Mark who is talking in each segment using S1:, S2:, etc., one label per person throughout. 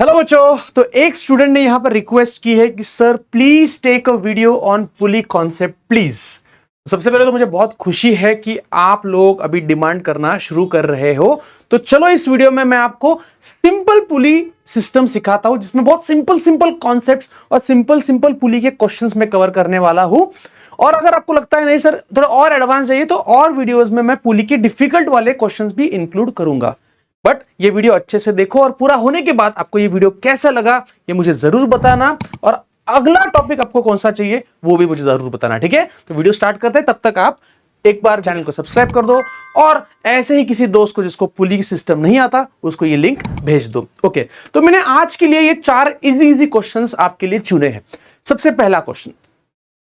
S1: Hello बच्चों। तो एक स्टूडेंट ने यहां पर रिक्वेस्ट की है कि sir please take a video on pulley concept please. सबसे पहले तो मुझे बहुत खुशी है कि आप लोग अभी डिमांड करना शुरू कर रहे हो। तो चलो इस वीडियो में मैं आपको सिंपल पुली सिस्टम सिखाता हूं, जिसमें बहुत सिंपल सिंपल कॉन्सेप्ट्स और सिंपल सिंपल पुली के क्वेश्चंस में कवर करने वाला हूं। और अगर आपको लगता है नहीं सर थोड़ा और एडवांस चाहिए, तो और वीडियोस में मैं पुली के डिफिकल्ट वाले क्वेश्चंस भी इंक्लूड करूंगा। बट ये वीडियो अच्छे से देखो और पूरा होने के बाद आपको ये वीडियो कैसा लगा ये मुझे जरूर बताना, और अगला टॉपिक आपको कौन सा चाहिए वो भी मुझे जरूर बताना। ठीक है, तो वीडियो स्टार्ट करते हैं। तब तक आप एक बार चैनल को सब्सक्राइब कर दो और ऐसे ही किसी दोस्त को जिसको पुली सिस्टम नहीं आता उसको ये लिंक भेज दो। ओके, तो मैंने आज के लिए ये 4 इजी इजी क्वेश्चंस आपके लिए चुने हैं। सबसे पहला क्वेश्चन,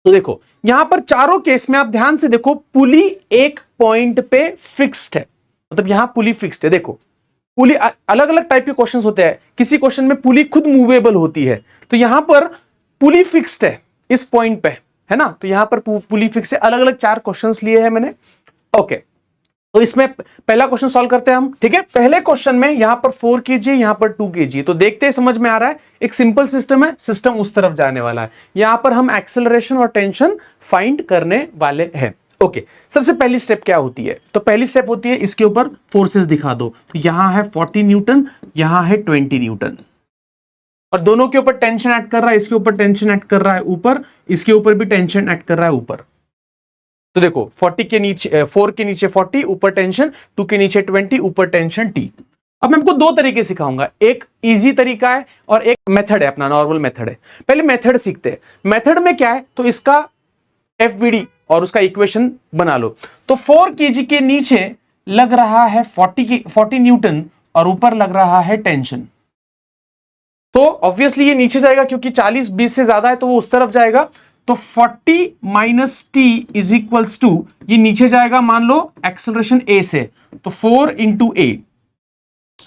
S1: तो देखो यहां पर चारों केस में आप ध्यान से देखो, पुली एक पॉइंट पे फिक्स्ड है। मतलब यहां पुली फिक्स्ड है। देखो पुली अलग अलग टाइप के क्वेश्चंस होते हैं, किसी क्वेश्चन में पुली खुद मूवेबल होती है, तो यहां पर पुली फिक्स्ड है इस पॉइंट पे, है ना। तो यहां पर पुली फिक्स है। अलग अलग 4 क्वेश्चंस लिए हैं मैंने। ओके, तो इसमें पहला क्वेश्चन सॉल्व करते हैं हम। ठीक है, पहले क्वेश्चन में यहां पर 4 kg यहां पर 2 kg, तो देखते हैं समझ में आ रहा है। एक सिंपल सिस्टम है, सिस्टम उस तरफ जाने वाला है। यहां पर हम एक्सेलरेशन और टेंशन फाइंड करने वाले हैं। ओके, सबसे पहली स्टेप क्या होती है? तो पहली स्टेप होती है इसके ऊपर फोर्सेस दिखा दो। तो यहां है 40 न्यूटन, यहां है 20 न्यूटन, और दोनों के ऊपर टेंशन ऐड कर रहा है। इसके ऊपर टेंशन ऐड कर रहा है ऊपर, इसके ऊपर भी टेंशन ऐड कर रहा है ऊपर। तो देखो 40 के नीचे 4 के नीचे 40 ऊपर टेंशन, 2 के नीचे 20 ऊपर टेंशन T। अब मैं आपको 2 तरीके सिखाऊंगा, एक इजी तरीका है और एक मेथड है, अपना नॉर्मल मेथड है। पहले मेथड सीखते हैं। मेथड में क्या है, तो इसका FBD और उसका इक्वेशन बना लो। तो 4 kg के नीचे लग रहा है 40 न्यूटन और ऊपर लग रहा है टेंशन। तो ऑब्वियसली ये नीचे जाएगा क्योंकि 40 20 से ज्यादा है, तो वो उस तरफ जाएगा। तो 40 minus T is equals to, ये नीचे जाएगा मान लो एक्सेलरेशन ए से, तो 4 इंटू ए।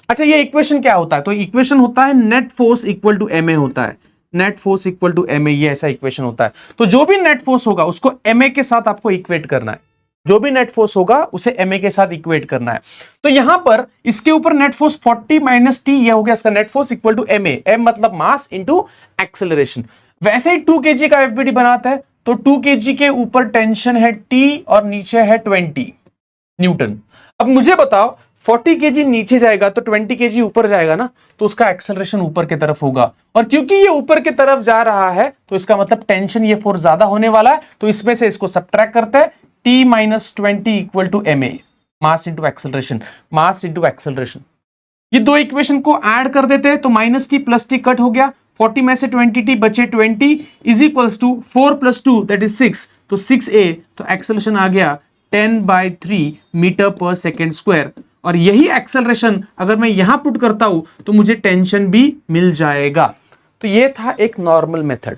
S1: अच्छा, ये इक्वेशन क्या होता है? तो इक्वेशन होता है net force equal to M A होता है। Net force equal to M A, ये ऐसा इक्वेशन होता है। तो जो भी नेट फोर्स होगा उसको एम ए के साथ आपको इक्वेट करना है। जो भी नेट फोर्स होगा उसे एम ए के साथ इक्वेट करना है। तो यहां पर इसके ऊपर नेट फोर्स 40 माइनस टी, ये हो गया इसका net force equal to M A. M मतलब मास इंटू एक्सेलरेशन। वैसे ही 2 kg का एफबीडी बनाता है, तो 2 kg के ऊपर टेंशन है टी और नीचे है 20 न्यूटन। अब मुझे बताओ 40 kg नीचे जाएगा तो 20 kg ऊपर जाएगा ना, तो उसका एक्सेलरेशन ऊपर की तरफ होगा। और क्योंकि ये ऊपर की तरफ जा रहा है तो इसका मतलब टेंशन ये फोर्स ज्यादा होने वाला है। तो इसमें से इसको सब्ट्रैक्ट करते हैं, T minus 20 equal to M A, mass into acceleration. Mass into acceleration, ये 2 इक्वेशन को ऐड कर देते हैं, तो minus T plus T cut हो गया। 40 में से 20 टी बचे 20 is equals to 4 plus 2 that is 6, तो 6a। तो एक्सेलरेशन आ गया 10/3 मीटर पर सेकेंड स्क्वायर। और यही एक्सेलरेशन अगर मैं यहां पुट करता हूं तो मुझे टेंशन भी मिल जाएगा। तो ये था एक नॉर्मल मेथड,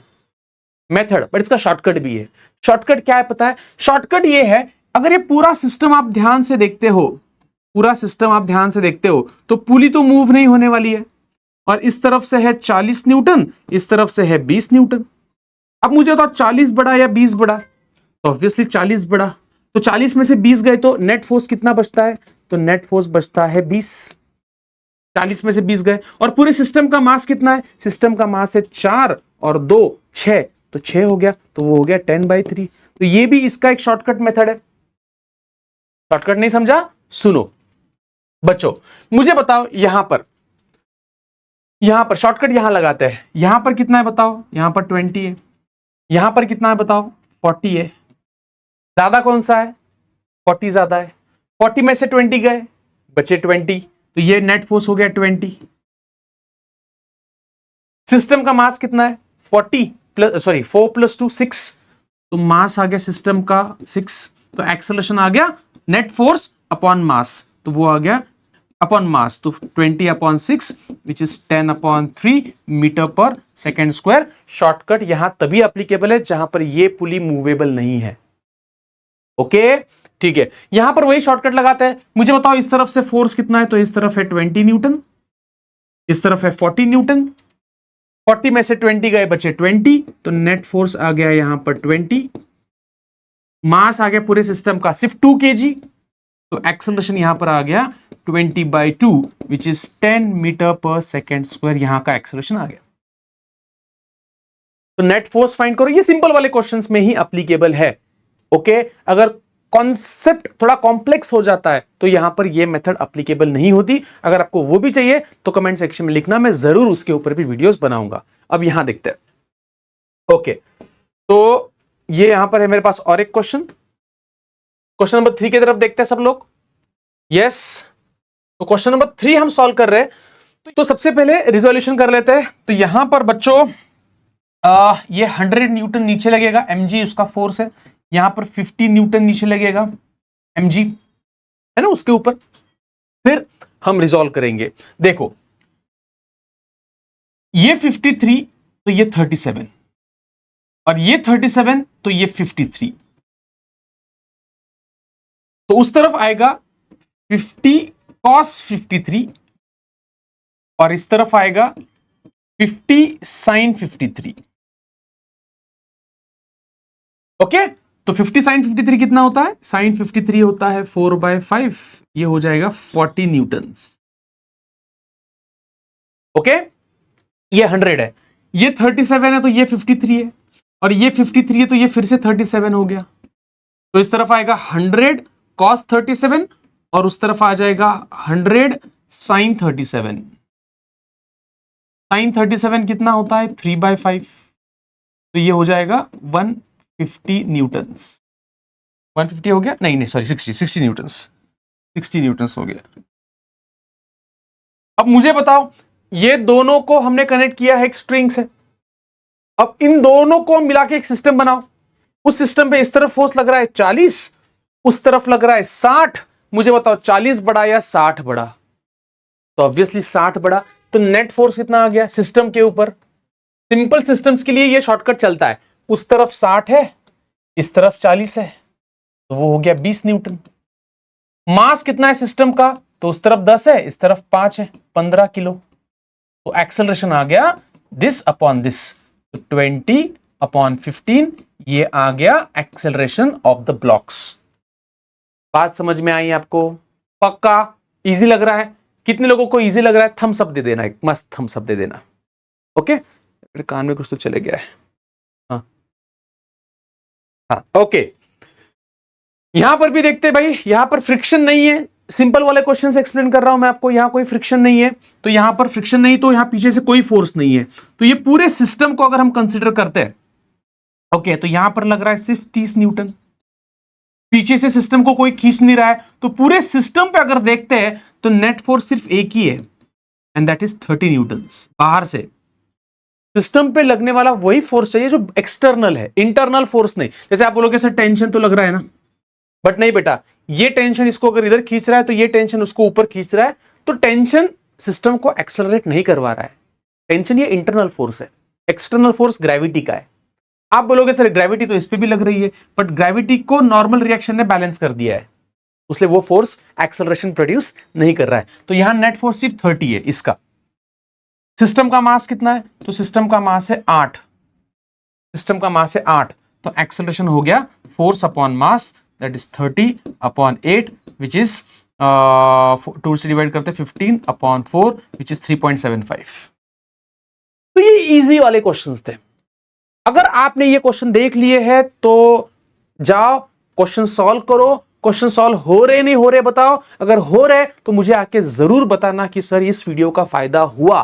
S1: बट इसका शॉर्टकट भी है। शॉर्टकट क्या है पता है? शॉर्टकट ये है, अगर ये पूरा सिस्टम आप ध्यान से देखते हो, पूरा सिस्टम आप ध्यान से देखते हो, तो पुली तो मूव नहीं होने वाली है। और इस तरफ से है 40 न्यूटन, इस तरफ से है 20 न्यूटन। अब मुझे बताओ 40 बड़ा या 20 बड़ा? तो ऑब्वियसली 40 बड़ा। तो 40 में से 20 गए तो नेट फोर्स कितना बचता है? तो नेट फोर्स बचता है 20। 40 में से 20 गए, और पूरे सिस्टम का मास कितना है? सिस्टम का मास है 4 और 2 6, तो 6 हो गया, तो वो हो गया 10/3। तो ये भी इसका एक शॉर्टकट मेथड है। शॉर्टकट नहीं समझा? सुनो बच्चों, मुझे बताओ यहां पर शॉर्टकट यहां लगाते हैं। यहां पर कितना है बताओ? यहां पर 20 है। यहां पर कितना है बताओ? 40 है। ज्यादा कौन सा है? 40 ज्यादा है। 40 में से 20 गए, बचे 20, तो ये नेट फोर्स हो गया 20। सिस्टम का मास कितना है? 4 प्लस 2 6, तो मास आ गया सिस्टम का 6। तो एक्सेलरेशन आ गया नेट फोर्स अपॉन मास, तो वो आ गया अपॉन मास, तो 20/6 विच इज 10/3 मीटर पर सेकेंड स्क्वायर। शॉर्टकट यहां तभी एप्लीकेबल है जहां पर ये पुली मूवेबल नहीं है। ओके, ठीक है, यहां पर वही शॉर्टकट लगाते हैं। मुझे बताओ इस तरफ से फोर्स कितना है? तो इस तरफ है 20 न्यूटन, इस तरफ है 40 न्यूटन। 40 में से 20 गए, बचे 20, तो नेट फोर्स आ गया यहां पर 20। मास आ गया पूरे सिस्टम का सिर्फ 2 kg। तो एक्सेलरेशन यहां पर आ गया 20/2 विच इज 10 मीटर पर सेकेंड स्क्वायर, यहां का एक्सेलरेशन आ गया। तो नेट फोर्स फाइंड करो, ये सिंपल वाले क्वेश्चंस में ही एप्लीकेबल है। ओके, अगर कॉन्सेप्ट थोड़ा कॉम्प्लेक्स हो जाता है तो यहां पर ये मेथड एप्लीकेबल नहीं होती। अगर आपको वो भी चाहिए तो कमेंट सेक्शन में लिखना, मैं जरूर उसके ऊपर भी वीडियोस बनाऊंगा। अब यहां देखते हैं। ओके, तो ये यहां पर है मेरे पास और एक क्वेश्चन, क्वेश्चन नंबर 3 की तरफ देखते हैं सब लोग। यस, तो क्वेश्चन नंबर 3 हम सॉल्व कर रहे हैं। तो सबसे पहले रिजोल्यूशन कर लेते हैं। तो यहां पर बच्चों ये 100 न्यूटन नीचे लगेगा, mg उसका फोर्स है। यहां पर 50 न्यूटन नीचे लगेगा, mg है ना उसके ऊपर। फिर हम रिजॉल्व करेंगे। देखो ये 53 तो ये 37 और ये 37 तो ये 53, तो उस तरफ आएगा 50 cos 53 और इस तरफ आएगा 50 sin 53। ओके, तो 50 sin 53 कितना होता है? sin 53 होता है 4/5, ये हो जाएगा 40 न्यूटन। ओके, ये 100 है, ये 37 है तो ये 53 है, और ये 53 है तो ये फिर से 37 हो गया। तो इस तरफ आएगा 100 cos 37 और उस तरफ आ जाएगा 100 sin 37। sin 37 कितना होता है? 3/5, तो ये हो जाएगा 150 न्यूटन्स। 150 हो गया, नहीं सॉरी 60 न्यूटन्स, 60 न्यूटन्स हो गया। अब मुझे बताओ, ये दोनों को हमने कनेक्ट किया है एक स्ट्रिंग से। अब इन दोनों को मिला के एक सिस्टम बनाओ। उस सिस्टम पे इस तरफ फोर्स लग रहा है 40, उस तरफ लग रहा है 60। मुझे बताओ 40 बड़ा या 60 बड़ा? तो ऑब्वियसली 60 बड़ा। तो नेट फोर्स कितना आ गया सिस्टम के ऊपर? सिंपल सिस्टम्स के लिए ये शॉर्टकट चलता है, उस तरफ 60 है, इस तरफ 40 है, तो वो हो गया 20 न्यूटन। मास कितना है सिस्टम का? तो उस तरफ 10 है, इस तरफ 5 है, 15 किलो। तो एक्सेलरेशन आ गया दिस अपॉन दिस, तो 20/15, ये आ गया एक्सेलरेशन ऑफ द ब्लॉक्स। बात समझ में आई आपको? पक्का इजी लग रहा है? कितने लोगों को इजी लग रहा है? थम्स अप दे देना, एक मस्त थम्स अप दे देना। ओके, मेरे कान में कुछ तो चले गया है। हाँ हाँ, ओके। यहां पर भी देखते हैं भाई, यहां पर फ्रिक्शन नहीं है। सिंपल वाले क्वेश्चन से एक्सप्लेन कर रहा हूं मैं आपको, यहां कोई फ्रिक्शन नहीं है। तो यहां पर फ्रिक्शन नहीं, तो यहां पीछे से कोई फोर्स नहीं है। तो ये पूरे सिस्टम को अगर हम कंसिडर करते हैं, ओके, तो यहां पर लग रहा है सिर्फ 30 न्यूटन। पीछे से सिस्टम को कोई खींच नहीं रहा है। तो पूरे सिस्टम पे अगर देखते हैं तो नेट फोर्स सिर्फ एक ही है, एंड दैट इज 30 न्यूटन। बाहर से सिस्टम पे लगने वाला वही फोर्स चाहिए जो एक्सटर्नल है, इंटरनल फोर्स नहीं। जैसे आप बोलोगे सर टेंशन तो लग रहा है ना, बट नहीं बेटा, ये टेंशन इसको अगर इधर खींच रहा है तो ये टेंशन उसको ऊपर खींच रहा है, तो टेंशन सिस्टम को एक्सेलरेट नहीं करवा रहा है। टेंशन ये इंटरनल फोर्स है, एक्सटर्नल फोर्स ग्रेविटी का है। आप बोलोगे सर ग्रेविटी तो इस पे भी लग रही है, बट ग्रेविटी को नॉर्मल रिएक्शन ने बैलेंस कर दिया है, उसलिए वो फोर्स एक्सेलरेशन प्रोड्यूस नहीं कर रहा है। तो यहां नेट फोर्स सिर्फ 30 है इसका। सिस्टम का मास कितना है? तो सिस्टम का मास है 8, सिस्टम का मास है 8, तो एक्सेलरेशन हो गया force upon mass, that is 30/8 which is 2 से डिवाइड करते 15/4 विच इज 3.75। तो ये इजी वाले क्वेश्चंस थे। अगर आपने ये क्वेश्चन देख लिए हैं तो जाओ क्वेश्चन सॉल्व करो। क्वेश्चन सॉल्व हो रहे नहीं हो रहे बताओ। अगर हो रहे तो मुझे आके जरूर बताना कि सर इस वीडियो का फायदा हुआ।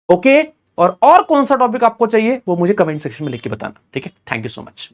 S1: ओके, और कौन सा टॉपिक आपको चाहिए वो मुझे कमेंट सेक्शन में लिख के बताना। ठीक है, थैंक यू सो मच।